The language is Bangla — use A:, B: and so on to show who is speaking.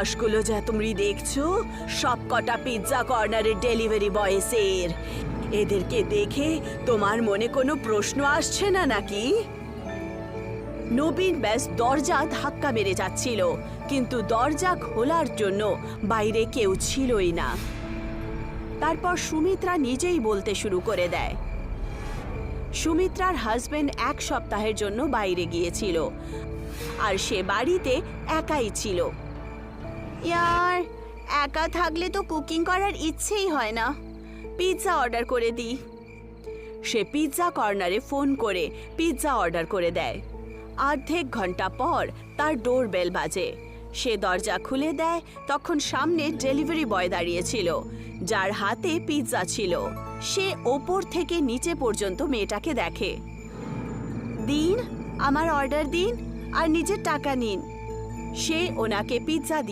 A: হাঁসগুলো যা তুমি দেখছো সব কটা পিৎজা কর্নারের ডেলিভারি বয়েসের। এদেরকে দেখে তোমার মনে কোনো প্রশ্ন আসছে না নাকি? নবীন ব্যাস দরজা ধাক্কা মেরে যাচ্ছিল, কিন্তু দরজা খোলার জন্য বাইরে কেউ ছিলই না। তারপর সুমিত্রা নিজেই বলতে শুরু করে দেয়। সুমিত্রার হাজবেন্ড 1 সপ্তাহের জন্য বাইরে গিয়েছিল আর সে বাড়িতে একাই ছিল। ইয়ার, একা থাকলে তো কুকিং করার ইচ্ছেই হয় না। পিৎজা অর্ডার করে দিই। সে পিৎজা কর্নারে ফোন করে পিৎজা অর্ডার করে দেয়। অর্ধেক ঘন্টা পর তার ডোরবেল বাজে। সে দরজা খুলে দেয়, তখন সামনে ডেলিভারি বয় দাঁড়িয়েছিল, যার হাতে পিৎজা ছিল। সে ওপর থেকে নিচে পর্যন্ত মেয়েটাকে দেখে। দিন, আমার অর্ডার দিন আর নিজের টাকা নিন। সে ওনাকে পিৎজা দিয়ে